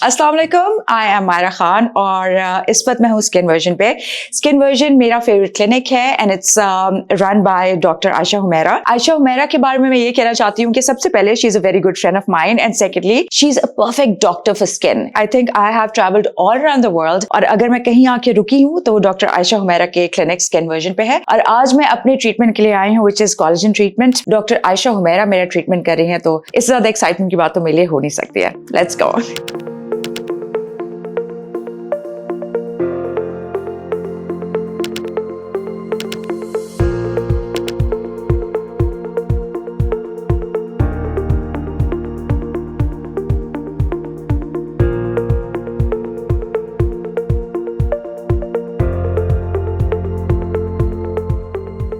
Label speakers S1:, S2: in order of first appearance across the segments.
S1: अस्सलाम वालेकुम, I am Myra Khan और इस वक्त मैं हूँ स्किन वर्जन पे। स्किन वर्जन मेरा फेवरेट क्लिनिक है and it's run by doctor Ayesha Humaira. Ayesha Humaira के बारे में मैं ये कहना चाहती हूँ कि सबसे पहले she is a very good friend of mine and secondly she is a perfect doctor for skin. I think I have travelled all around the world और अगर मैं कहीं आके रुकी हूँ तो वो डॉक्टर आयशा हुमैरा के क्लिनिक स्किन वर्जन पे है और आज मैं अपने ट्रीटमेंट के लिए आई हूँ which is collagen treatment. Doctor Ayesha Humaira मेरा ट्रीटमेंट कर रही है तो इससे ज्यादा एक्साइटमेंट की बात तो मेरे लिए हो नहीं सकती है। Let's go.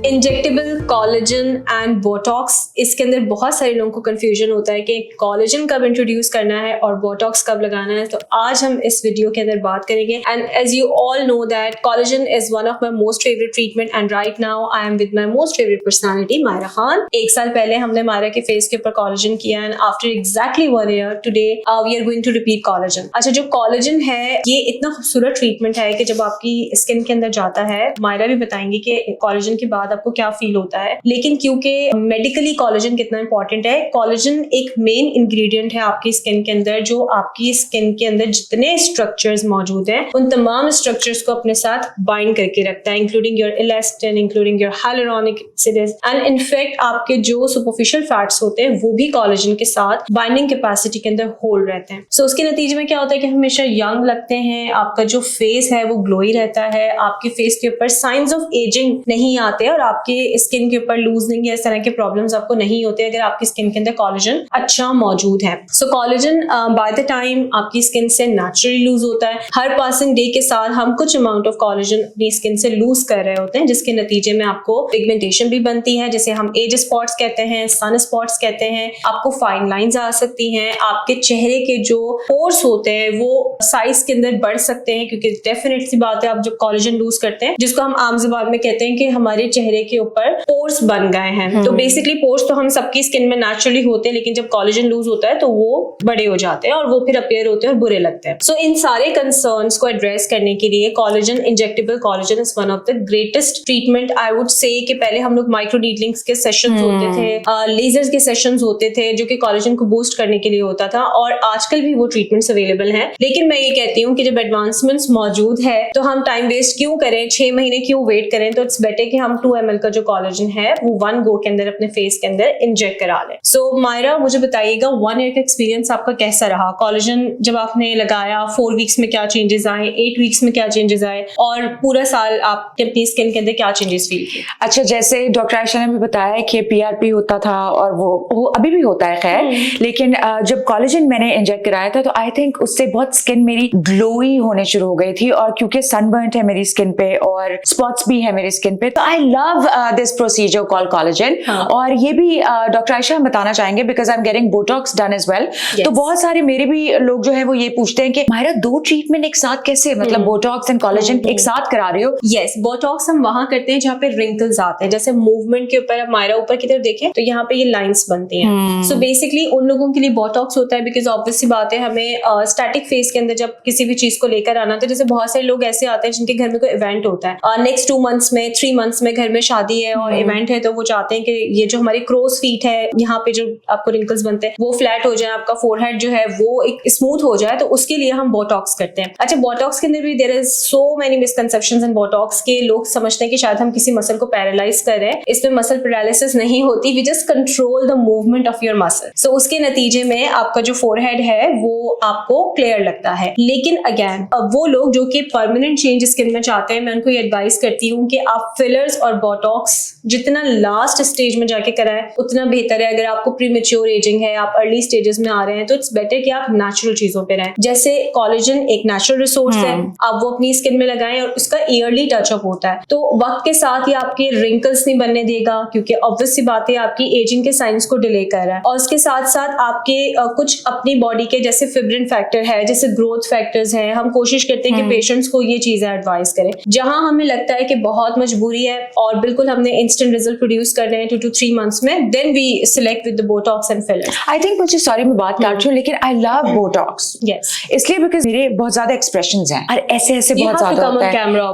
S2: Injectable collagen and Botox, इसके अंदर बहुत सारे लोगों को कंफ्यूजन होता है कि कोलेजन कब इंट्रोड्यूस करना है और बोटॉक्स कब लगाना है। तो आज हम इस वीडियो के अंदर बात करेंगे and as you all know that collagen is one of my most favourite treatment and right now I am with my most favourite personality Myra Khan. 1 साल पहले हमने मायरा के फेस के ऊपर कोलेजन किया and after exactly 1 year today we are going to repeat collagen. अच्छा, जो collagen है ये इतना खूबसूरत ट्रीटमेंट है कि जब आपकी स्किन के अंदर जाता है, मायरा भी बताएंगे कि कोलेजन के बाद आपको क्या फील होता है। लेकिन क्योंकि मेडिकली कोलेजन कितना इंपॉर्टेंट है, कोलेजन एक मेन इंग्रेडिएंट है आपकी स्किन के अंदर जो आपकी स्किन के अंदर जितने स्ट्रक्चर्स मौजूद हैं उन तमाम स्ट्रक्चर्स को अपने साथ बाइंड करके रखता है, including your elastin, including your hyaluronic acids and in fact आपके जो सुपरफिशियल फैट्स होते हैं वो भी कोलेजन के साथ बाइंडिंग कैपेसिटी के अंदर होल्ड रहते हैं। सो उसके नतीजे में क्या होता है कि हमेशा यंग लगते हैं, आपका जो फेस है वो ग्लोई रहता है, आपके फेस के ऊपर साइंस ऑफ एजिंग नहीं आते और आपके स्किन के ऊपर लूजनिंग या इस तरह के प्रॉब्लम्स आपको नहीं होते अगर आपकी स्किन के अंदर कोलेजन अच्छा मौजूद है। सो कोलेजन बाय द टाइम आपकी स्किन से नेचुरली लूज होता है। हर पासिंग डे के साथ हम कुछ अमाउंट ऑफ कोलेजन अपनी स्किन से लूज कर रहे होते हैं जिसके नतीजे में आपको पिगमेंटेशन भी बनती है, जिसे हम एज स्पॉट्स कहते हैं, सन स्पॉट्स कहते हैं। आपको फाइन लाइंस आ सकती हैं, आपके चेहरे के जो पोर्स होते हैं वो साइज के अंदर बढ़ सकते हैं क्योंकि डेफिनेट सी बात है आप जब कोलेजन लूज करते हैं, जिसको हम आम जुबान में कहते हैं कि हमारे चेहरे के ऊपर पोर्स बन गए हैं। तो बेसिकली पोर्स तो हम सबकी स्किन में नेचुरली होते हैं लेकिन जब कोलेजन लूज होता है तो वो बड़े हो जाते हैं और वो फिर अपीयर होते हैं और बुरे लगते हैं। सो इन सारे कंसर्न्स को एड्रेस करने के लिए collagen, injectable collagen is one of the greatest treatment. I would say कि पहले हम लोग माइक्रो नीडलिंग्स के सेशंस होते थे, लेजर्स के सेशंस होते थे जो कि कोलेजन को बूस्ट करने के लिए होता था और आजकल भी वो ट्रीटमेंट्स अवेलेबल हैं। लेकिन मैं ये कहती हूँ कि जब एडवांसमेंट्स मौजूद है तो हम टाइम वेस्ट क्यों करें, 6 महीने क्यों वेट करें। तो इट्स बेटर कि हम 2 ml का जो कोलेजन है वो 1 गो के अंदर अपने फेस के अंदर इंजेक्ट करा लें। सो मायरा, मुझे बताइएगा 1 ईयर का एक्सपीरियंस आपका कैसा रहा? कोलेजन जब आपने लगाया 4 वीक्स में क्या चेंजेस आए, 8 वीक्स में क्या चेंजेस आए और पूरा साल आपके अपनी स्किन के अंदर क्या चेंजेस फील किए?
S1: अच्छा, जैसे डॉक्टर आयशा ने भी बताया कि पीआरपी होता था और वो अभी भी होता है खैर, लेकिन जब कोलेजन मैंने इंजेक्ट कराया था तो आई थिंक उससे बहुत स्किन मेरी ग्लोई होने शुरू हो गई थी और क्योंकि सनबर्न है मेरी स्किन पे और स्पॉट्स भी है मेरी स्किन पे तो I love this procedure called collagen. और ये भी डॉक्टर आयशा हम बताना चाहेंगे because I am getting Botox done as well. तो बहुत सारे मेरे भी लोग जो है वो ये पूछते हैं कि मायरा 2 ट्रीटमेंट एक साथ कैसे, मतलब बोटॉक्स एंड कोलेजन एक साथ करा रही हो?
S2: यस, बोटॉक्स हम वहां करते हैं जहाँ पे रिंकल्स आते हैं। जैसे मूवमेंट के ऊपर अब मायरा ऊपर की तरफ देखें तो यहाँ पे ये लाइंस बनती हैं। सो बेसिकली उन लोगों के लिए बोटॉक्स होता है बिकॉज ऑब्वियसली बात है हमें स्टैटिक फेस के अंदर जब किसी भी चीज को लेकर आना तो जैसे बहुत सारे लोग ऐसे आते हैं जिनके घर में कोई इवेंट होता है, नेक्स्ट 2 मंथ्स में 3 मंथ्स में घर में शादी है और इवेंट है तो वो चाहते हैं कि ये जो हमारी क्रोज फीट है यहाँ पे जो आपको रिंकल्स बनते हैं वो फ्लैट हो जाए, आपका फोरहेड जो है वो एक स्मूथ हो जाए, तो उसके लिए हम बोटॉक्स करते हैं। अच्छा, बोटॉक्स के अंदर भी there is so many misconceptions in Botox के। लोग समझते हैं कि शायद हम किसी मसल को पैरालाइज कर रहे हैं, इसमें मसल पैरालिसिस नहीं होती, we just control the movement of your muscle. So उसके नतीजे में आपका जो फोरहेड है वो आपको क्लियर लगता है। लेकिन अगेन अब वो लोग जो कि परमानेंट चेंज स्किन में चाहते हैं, मैं उनको ये एडवाइस करती हूँ कि आप फिलर्स और बोटॉक्स जितना लास्ट स्टेज में जाके कराएं उतना बेहतर है। अगर आपको प्रीमेच्योर एजिंग है, आप अर्ली स्टेजेस में आ रहे हैं तो इट्स बेटर कि आप नेचुरल चीजों पे रहें। जैसे कोलेजन एक नेचुरल रिसोर्स है, आप वो अपनी स्किन में लगाएं और उसका ईयरली टचअप होता है तो वक्त के साथ ही आपके रिंकल्स नहीं बनने देगा क्योंकि ऑब्वियस सी बात है आपकी एजिंग के साइंस को डिले कर रहा है। और उसके साथ साथ आपके कुछ अपनी बॉडी के जैसे फिब्रिन फैक्टर है, जैसे ग्रोथ फैक्टर्स है, हम कोशिश करते हैं कि पेशेंट्स को ये चीजें एडवाइस करें। जहां हमें लगता है कि बहुत मजबूरी है और बिल्कुल हमने इंस्टेंट रिजल्ट प्रोड्यूस करने हैं 2 to 3 months में, then we select with the Botox and filler.
S1: I think मुझे, सॉरी मैं बात काट रही हूँ, लेकिन आई लव बोटॉक्स
S2: यस,
S1: इसलिए बिकॉज मेरे बहुत ज्यादा एक्सप्रेशंस हैं और ऐसे ऐसे बहुत ज्यादा होता है,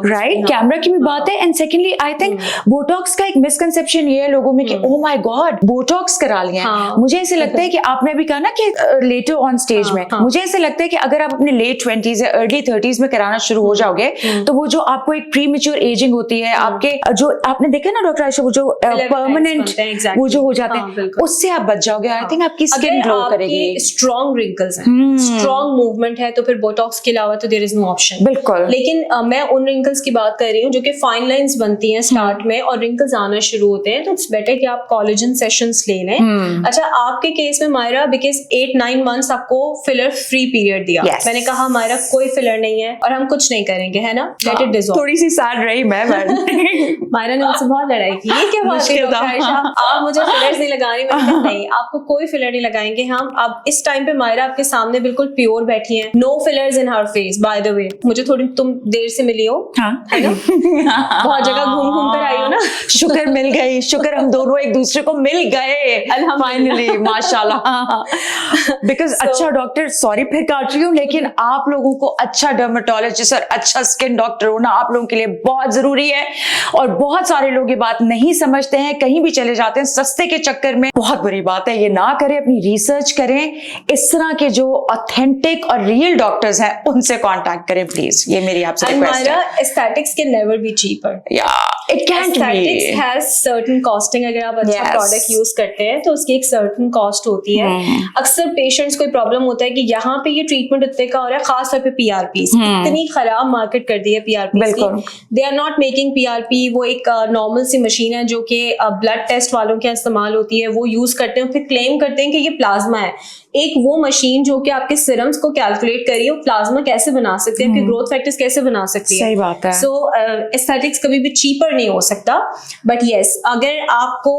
S1: राइट? कैमरा की भी बात है। And secondly I think Botox का एक मिसकंसेप्शन ये है लोगों में कि ओ माय गॉड बोटॉक्स करा लिया है। मुझे ऐसे लगता है कि आपने अभी कहा ना कि लेटर ऑन स्टेज में, मुझे ऐसे लगता है कि अगर आप अपने लेट 20s या अर्ली 30s में कराना शुरू हो जाओगे तो वो जो आपको एक प्री मेच्योर एजिंग होती है, आपके जो आपने देखा ना डॉक्टर आयशा, वो जो परमानेंट वो जो हो जाते हैं, उससे आप बच जाओगे। आई थिंक आपकी स्किन ग्लो करेगी।
S2: स्ट्रॉन्ग रिंकल्स हैं, स्ट्रॉन्ग मूवमेंट है, तो फिर बोटॉक्स के अलावा तो देयर इज नो ऑप्शन।
S1: बिल्कुल।
S2: लेकिन मैं उन रिंकल्स की बात कर रही हूँ जो कि फाइन लाइंस बनती हैं स्टार्ट में और रिंकल्स आना शुरू होते हैं, तो इट्स बेटर कि आप कोलेजन सेशंस ले लें। अच्छा, आपके केस में मायरा, बिकॉज 8-9 months आपको फिलर फ्री पीरियड दिया, मैंने कहा मायरा कोई फिलर नहीं है और हम कुछ नहीं करेंगे, है ना, लेट इट डिसॉल्व।
S1: थोड़ी सी सैड रही मैं
S2: मायरा ने मुझसे बहुत लड़ाई की, ये क्या बात है डॉक्टर आयशा, आप मुझे फिलर्स नहीं लगाने, मैंने कहा नहीं, आपको कोई फिलर नहीं लगाएंगे हम। अब इस टाइम पे मायरा आपके सामने बिल्कुल प्योर बैठी है, no fillers in her face. By the way, मुझे थोड़ी तुम देर से मिली हो, है ना, बहुत जगह घूम घूम कर आई हो ना।
S1: शुक्र मिल गई, शुक्र हम दोनों एक दूसरे को मिल गए फाइनली, माशाल्लाह। बिकॉज अच्छा डॉक्टर, सॉरी फिर काट रही हूँ, लेकिन आप लोगों को अच्छा डर्मेटोलॉजिस्ट और अच्छा स्किन डॉक्टर होना आप लोगों के लिए बहुत जरूरी है। और बहुत सारे लोग ये बात नहीं समझते हैं, कहीं भी चले जाते हैं सस्ते के चक्कर में। बहुत बुरी बात है, ये ना करें, अपनी रिसर्च करें, इस तरह के जो ऑथेंटिक और रियल डॉक्टर्स हैं उनसे कांटेक्ट करें प्लीज, ये मेरी आपसे रिक्वेस्ट है।
S2: Aesthetics can never be cheaper,
S1: it cantt B.
S2: Aesthetics has certain costing. अगर आप अच्छा प्रोडक्ट यूज करते हैं तो उसकी एक सर्टेन कॉस्ट होती है। अक्सर पेशेंट्स को प्रॉब्लम होता है कि यहाँ पे ये ट्रीटमेंट इतने का हो रहा है, खास तौर पे पीआरपी, इतनी खराब मार्केट कर दी है पीआरपी की, they are not making PRP. वो एक नॉर्मल सी मशीन है जो कि ब्लड टेस्ट वालों के इस्तेमाल होती है, वो यूज करते हैं, फिर क्लेम करते हैं कि ये प्लाज्मा है। एक वो मशीन जो कि आपके सिरम्स को कैलकुलेट करी हो, प्लाज्मा कैसे बना सकते हैं, आपके ग्रोथ फैक्टर्स कैसे बना सकती है।
S1: सही बात है।
S2: सो एस्थेटिक्स कभी भी चीपर नहीं हो सकता। बट यस, अगर आपको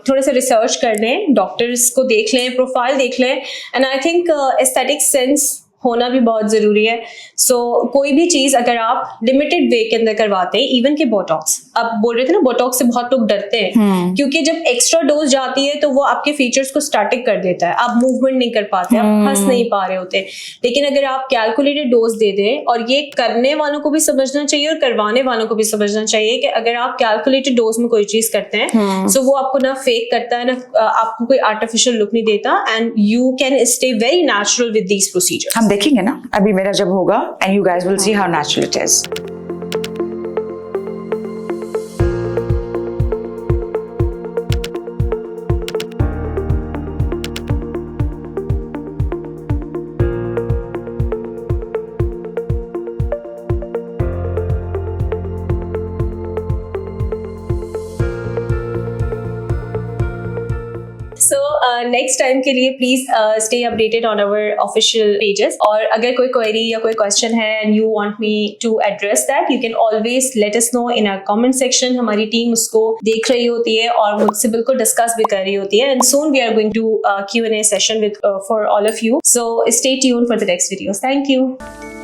S2: थोड़ा सा रिसर्च कर लें, डॉक्टर्स को देख लें, प्रोफाइल देख लें, and I think aesthetic sense होना भी बहुत जरूरी है। सो कोई भी चीज अगर आप लिमिटेड वे के अंदर करवाते हैं, इवन के बोटॉक्स, आप बोल रहे थे ना बोटॉक्स से बहुत लोग डरते हैं क्योंकि जब एक्स्ट्रा डोज जाती है तो वो आपके फीचर्स को स्टैटिक कर देता है, आप मूवमेंट नहीं कर पाते, आप हंस नहीं पा रहे होते। लेकिन अगर आप कैलकुलेटेड डोज दे दें, और ये करने वालों को भी समझना चाहिए और करवाने वालों को भी समझना चाहिए कि अगर आप कैलकुलेटेड डोज में कोई चीज करते हैं सो वो आपको ना फेक करता है, ना आपको कोई आर्टिफिशियल लुक नहीं देता, and you can stay very natural with these procedures.
S1: हम देखेंगे ना अभी मेरा जब होगा, and you guys will see how natural it is.
S2: So next time के लिए please stay updated on our official pages. और अगर कोई query या कोई question है and you want me to address that, you can always let us know in our comment section. हमारी team उसको देख रही होती है और मुझसे बिल्कुल डिस्कस भी कर रही होती है, and soon we are going to Q&A session with for all of you. So stay tuned for the next videos. Thank you.